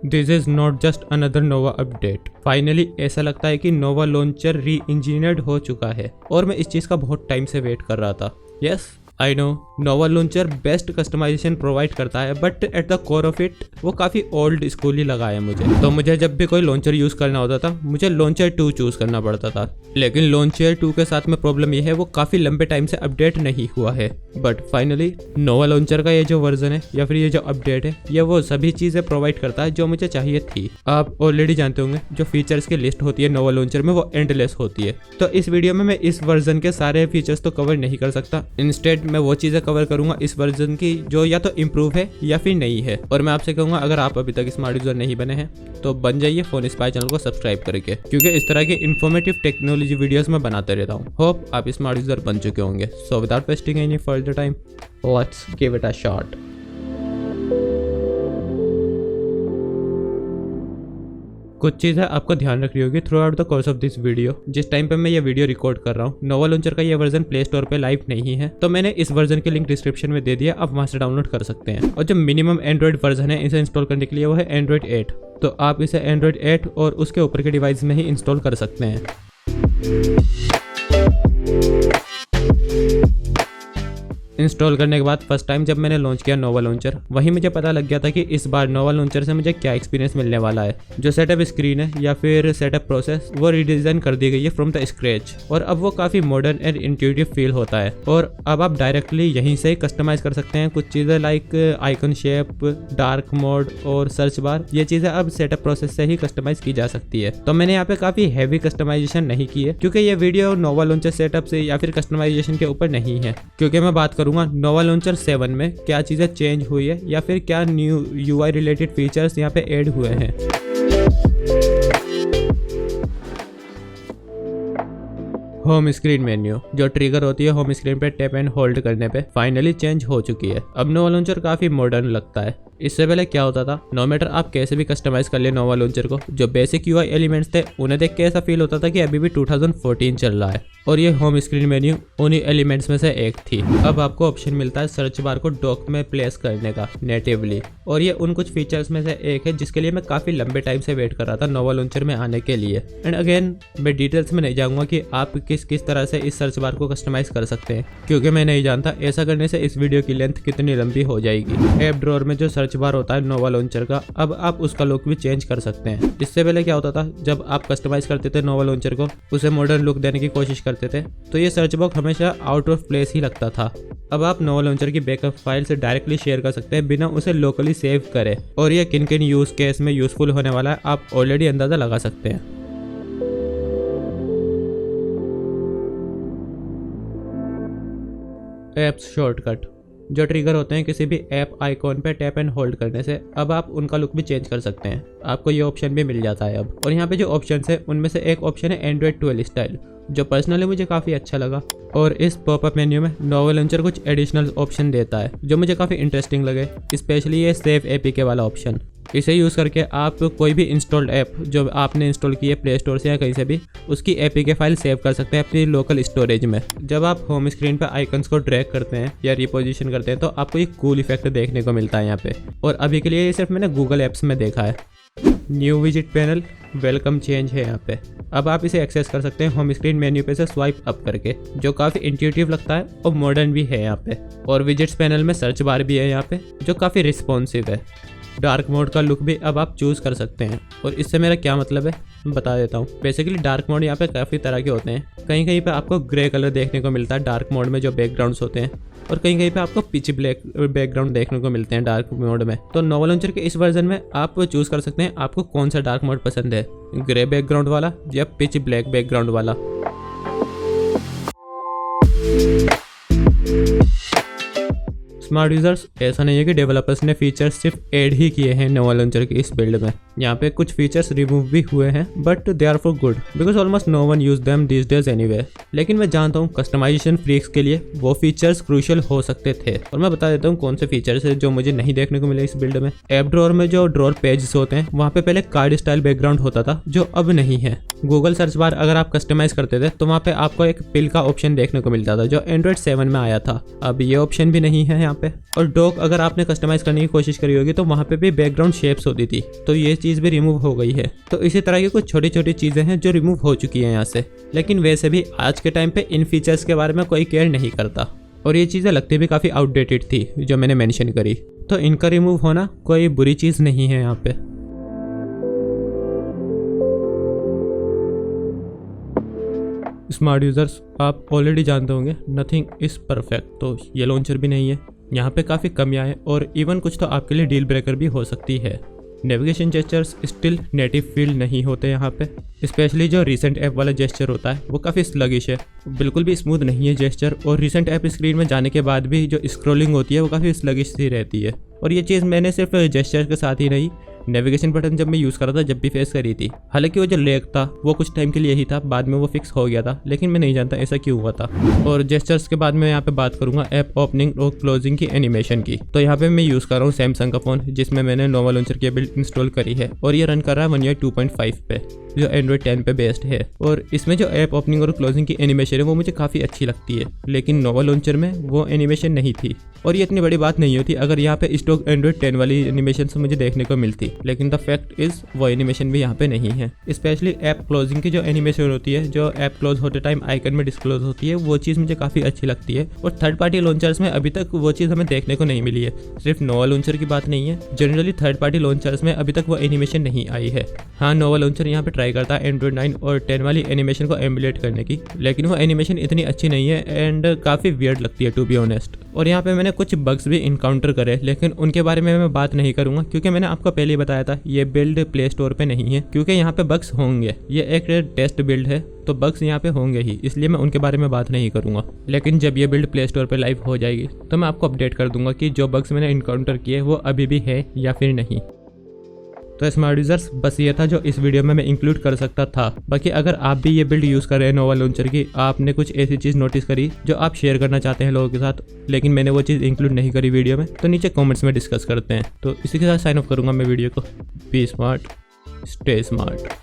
This is not just another Nova update. Finally ऐसा लगता है कि नोवा लॉन्चर री इंजीनियर्ड हो चुका है और मैं इस चीज़ का बहुत टाइम से वेट कर रहा था। Yes I know, Nova launcher best customization provide करता है, but at the core of it वो काफ़ी ओल्ड स्कूल ही लगा है मुझे। तो मुझे जब भी कोई लॉन्चर यूज़ करना होता था मुझे लॉन्चर 2 चूज़ करना पड़ता था। लेकिन लॉन्चर 2 के साथ में प्रॉब्लम ये है वो काफ़ी लंबे टाइम से अपडेट नहीं हुआ है। बट फाइनली नोवा लॉन्चर का ये जो वर्जन है या फिर ये जो अपडेट है ये वो सभी चीज़ें प्रोवाइड करता है जो मुझे चाहिए थी। आप ऑलरेडी जानते होंगे जो फीचर्स की लिस्ट होती है नोवा लॉन्चर में वो एंडलेस होती है। तो इस वीडियो में मैं इस वर्जन के सारे फीचर्स तो कवर नहीं कर सकता। इंस्टेड मैं वो चीज़ें कवर करूंगा इस वर्जन की जो या तो इम्प्रूव है या फिर नहीं है। और मैं आपसे कहूंगा अगर आप अभी तक स्मार्ट यूजर नहीं बने हैं तो बन जाइए फोन स्पाई चैनल को सब्सक्राइब करके, क्योंकि इस तरह के इन्फॉर्मेटिव टेक्नोलॉजी वीडियोस में बनाते रहता हूँ। होप आप स्मार्ट यूजर बन चुके होंगे। So without wasting any further time let's give it a shot. कुछ चीज़ें आपको ध्यान रखनी होगी through out the course of this video. जिस टाइम पे मैं ये वीडियो रिकॉर्ड कर रहा हूँ नोवा लॉन्चर का ये वर्जन प्ले स्टोर पे लाइव नहीं है, तो मैंने इस वर्जन की लिंक डिस्क्रिप्शन में दे दिया, आप वहाँ से डाउनलोड कर सकते हैं। और जो मिनिमम एंड्रॉइड वर्जन है इसे इंस्टॉल करने के लिए वो है एंड्रॉइड 8, तो आप इसे एंड्रॉइड 8 और उसके ऊपर के डिवाइस में ही इंस्टॉल कर सकते हैं। इंस्टॉल करने के बाद फर्स्ट टाइम जब मैंने लॉन्च किया नोवा लॉन्चर, वहीं मुझे पता लग गया था कि इस बार नोवा लॉन्चर से मुझे क्या एक्सपीरियंस मिलने वाला है। जो सेटअप स्क्रीन है या फिर सेटअप प्रोसेस वो रिडिज़ाइन कर दी गई है फ्रॉम द स्क्रैच, और अब वो काफ़ी मॉडर्न एंड इंट्यूटिव फील होता है। और अब आप डायरेक्टली यहीं से कस्टमाइज कर सकते हैं कुछ चीज़ें like icon shape, dark mode और सर्च बार। ये चीज़ें अब सेटअप प्रोसेस से ही कस्टमाइज की जा सकती है। तो मैंने यहाँ पे काफ़ी हैवी कस्टमाइजेशन नहीं की है, क्योंकि ये वीडियो नोवा लॉन्चर सेटअप से या फिर कस्टमाइजेशन के ऊपर नहीं है, क्योंकि मैं बात नोवा लॉन्चर 7 में क्या चीज़ें चेंज हुई है या फिर क्या न्यू यूआई रिलेटेड फीचर्स यहाँ पे ऐड हुए हैं। होम स्क्रीन मेन्यू जो ट्रिगर होती है होम स्क्रीन पे टैप एंड होल्ड करने पे फाइनली चेंज हो चुकी है। अब नोवा लॉन्चर काफ़ी मॉडर्न लगता है। इससे पहले क्या होता था, नो मैटर आप कैसे भी कस्टमाइज कर ले नोवा लॉन्चर को, जो बेसिक यूआई एलिमेंट्स थे उन्हें देख के ऐसा फील होता था कि अभी भी 2014 चल रहा है। और ये होम स्क्रीन मेन्यू उन्हीं एलिमेंट्स में से एक थी। अब आपको ऑप्शन मिलता है सर्च बार को डॉक में प्लेस करने का नेटिवली, और ये उन कुछ फीचर्स में से एक है जिसके लिए मैं काफ़ी लंबे टाइम से वेट कर रहा था नोवा लॉन्चर में आने के लिए। एंड अगेन मैं डिटेल्स में नहीं जाऊँगा कि आप किस तरह से इस सर्च बार को कस्टमाइज कर सकते हैं, क्योंकि मैं नहीं जानता ऐसा करने से इस वीडियो की लेंथ कितनी लंबी हो जाएगी। ऐप ड्रॉअर में जो सर्च बार होता है नोवा लॉन्चर का, अब आप उसका लुक भी चेंज कर सकते हैं। इससे पहले क्या होता था, जब आप कस्टमाइज करते थे नोवा लॉन्चर को, उसे मॉडर्न लुक देने की कोशिश करते थे, तो ये सर्च बॉक्स हमेशा आउट ऑफ प्लेस ही लगता था। अब आप नोवा लॉन्चर की बैकअप फाइल से डायरेक्टली शेयर कर सकते हैं बिना उसे लोकली सेव करे, और ये किन किन यूज केस में यूजफुल होने वाला है आप ऑलरेडी अंदाजा लगा सकते हैं। एप्स शॉर्टकट जो ट्रिगर होते हैं किसी भी ऐप आइकॉन पे टैप एंड होल्ड करने से, अब आप उनका लुक भी चेंज कर सकते हैं। आपको ये ऑप्शन भी मिल जाता है अब। और यहाँ पे जो ऑप्शन है उनमें से एक ऑप्शन है एंड्रॉइड 12 स्टाइल, जो पर्सनली मुझे काफ़ी अच्छा लगा। और इस पॉपअप मेन्यू में नोवा लॉन्चर कुछ एडिशनल ऑप्शन देता है जो मुझे काफ़ी इंटरेस्टिंग लगे, स्पेशली ये सेव एपीके वाला ऑप्शन। इसे यूज़ करके आप कोई भी इंस्टॉल्ड ऐप जो आपने इंस्टॉल की है प्ले स्टोर से या कहीं से भी, उसकी एपीके फाइल सेव कर सकते हैं अपनी लोकल स्टोरेज में। जब आप होम स्क्रीन पे आइकन्स को ड्रैग करते हैं या रिपोजिशन करते हैं तो आपको एक कूल इफेक्ट देखने को मिलता है यहाँ पे। और अभी के लिए ये सिर्फ मैंने गूगल एप्स में देखा है। New visit panel welcome change है यहाँ पे। अब आप इसे एक्सेस कर सकते हैं होम स्क्रीन मेन्यू पे से स्वाइप अप करके, जो काफ़ी इंट्यूटिव लगता है और मॉडर्न भी है यहाँ पे। और विजिट्स पैनल में सर्च बार भी है यहाँ पे जो काफ़ी रिस्पॉन्सिव है। डार्क मोड का लुक भी अब आप चूज़ कर सकते हैं। और इससे मेरा क्या मतलब है बता देता हूँ। बेसिकली डार्क मोड यहाँ पे काफ़ी तरह के होते हैं। कहीं कहीं पे आपको ग्रे कलर देखने को मिलता है डार्क मोड में जो बैकग्राउंड्स होते हैं, और कहीं कहीं पे आपको पिच ब्लैक बैकग्राउंड देखने को मिलते हैं डार्क मोड में। तो नोवा लॉन्चर के इस वर्जन में आप चूज़ कर सकते हैं आपको कौन सा डार्क मोड पसंद है, ग्रे बैकग्राउंड वाला या पिच ब्लैक बैकग्राउंड वाला। स्मार्ट यूजर्स, ऐसा नहीं है कि डेवलपर्स ने फीचर्स सिर्फ ऐड ही किए हैं नोवा लॉन्चर की इस बिल्ड में। यहाँ पे कुछ फीचर्स रिमूव भी हुए हैं but they are for good because almost no one use them these days anyway. लेकिन मैं जानता हूँ कस्टमाइजेशन फ्रीक्स के लिए वो फीचर्स क्रूशियल हो सकते थे और मैं बता देता हूँ कौन से फीचर्स है जो मुझे नहीं देखने को मिले इस बिल्ड में। ऐप ड्रॉअर में जो ड्रॉअर पेजेस होते हैं वहाँ पे पहले कार्ड स्टाइल बैकग्राउंड होता था जो अब नहीं है। गूगल सर्च बार अगर आप कस्टमाइज करते थे तो वहाँ पे आपको एक पिल का ऑप्शन देखने को मिलता था जो एंड्रॉइड 7 में आया था। अब ये ऑप्शन भी नहीं है यहाँ पे। और डॉक अगर आपने कस्टमाइज करने की कोशिश करी होगी तो वहाँ पे भी बैकग्राउंड शेप्स होती थी, तो ये चीज़ भी रिमूव हो गई है। तो इसी तरह की कुछ छोटी छोटी चीज़ें हैं जो रिमूव हो चुकी हैं यहाँ से। लेकिन वैसे भी आज के टाइम पे इन फीचर्स के बारे में कोई केयर नहीं करता और ये चीज़ें लगती भी काफ़ी आउटडेटेड थी जो मैंने मेंशन करी। तो इनका रिमूव होना कोई बुरी चीज़ नहीं है यहाँ पे। स्मार्ट यूज़र्स आप ऑलरेडी जानते होंगे नथिंग इज़ परफेक्ट, तो ये लॉन्चर भी नहीं है। यहाँ पे काफ़ी कमियाँ हैं और इवन कुछ तो आपके लिए डील ब्रेकर भी हो सकती है। Navigation gestures still native feel नहीं होते यहाँ पे, स्पेशली जो रीसेंट ऐप वाला जेस्चर होता है वो काफ़ी स्लगिश है, बिल्कुल भी स्मूथ नहीं है जेस्चर। और रीसेंट ऐप स्क्रीन में जाने के बाद भी जो स्क्रॉलिंग होती है वो काफ़ी स्लगिश सी रहती है। और ये चीज़ मैंने सिर्फ जेस्चर के साथ ही नहीं नेविगेशन बटन जब मैं यूज़ कर रहा था जब भी फेस करी थी। हालांकि वो जो लेग था वो कुछ टाइम के लिए ही था, बाद में वो फिक्स हो गया था, लेकिन मैं नहीं जानता ऐसा क्यों हुआ था। और जेस्चर्स के बाद मैं यहाँ पे बात करूंगा ऐप ओपनिंग और क्लोजिंग की एनिमेशन की। तो यहाँ पे मैं यूज़ कर रहा हूँ सैमसंग का फ़ोन जिसमें मैंने नोवा लॉन्चर की बिल्ड इंस्टॉल करी है और ये रन कर रहा है One UI 2.5 पे जो एंड्रॉइड 10 पे बेस्ड है। और इसमें जो ऐप ओपनिंग और क्लोजिंग की एनिमेशन है वो मुझे काफ़ी अच्छी लगती है, लेकिन नोवा लॉन्चर में वो एनिमेशन नहीं थी। और ये इतनी बड़ी बात नहीं होती अगर यहाँ पे स्टॉक एंड्रॉइड 10 वाली एनिमेशन मुझे देखने को मिलती, लेकिन द फैक्ट इज वो एनिमेशन भी यहाँ पे नहीं है। स्पेशली ऐप क्लोजिंग की जो एनिमेशन होती है, जो ऐप क्लोज होते टाइम आइकन में डिस्क्लोज होती है, वो चीज़ मुझे काफ़ी अच्छी लगती है। और थर्ड पार्टी लॉन्चर्स में अभी तक वो चीज़ हमें देखने को नहीं मिली है। सिर्फ नोवा लॉन्चर की बात नहीं है, जनरली थर्ड पार्टी लॉन्चर्स में अभी तक वो एनिमेशन नहीं आई है। हाँ, नोवा लॉन्चर यहाँ पे ट्राई करता है एंड्रॉइड 9 और 10 वाली एनिमेशन को एमुलेट करने की, लेकिन वो एनिमेशन इतनी अच्छी नहीं है एंड काफ़ी वियर्ड लगती है टू बी ऑनेस्ट। और यहाँ पे मैंने कुछ बग्स भी इनकाउंटर करे, लेकिन उनके बारे में मैं बात नहीं करूँगा क्योंकि मैंने आपको पहले ही बताया था ये बिल्ड प्ले स्टोर पे नहीं है, क्योंकि यहाँ पे बग्स होंगे। ये एक टेस्ट बिल्ड है तो बग्स यहाँ पे होंगे ही, इसलिए मैं उनके बारे में बात नहीं करूँगा। लेकिन जब ये बिल्ड प्ले स्टोर पे लाइव हो जाएगी तो मैं आपको अपडेट कर दूंगा कि जो बग्स मैंने इनकाउंटर किए वो अभी भी है या फिर नहीं। तो स्मार्ट यूजर्स बस ये था जो इस वीडियो में मैं इंक्लूड कर सकता था। बाकी अगर आप भी ये बिल्ड यूज़ कर रहे हैं नोवा लॉन्चर की, आपने कुछ ऐसी चीज़ नोटिस करी जो आप शेयर करना चाहते हैं लोगों के साथ, लेकिन मैंने वो चीज़ इंक्लूड नहीं करी वीडियो में, तो नीचे कमेंट्स में डिस्कस करते हैं। तो इसी के साथ साइन ऑफ करूँगा मैं वीडियो को। Be smart, stay smart.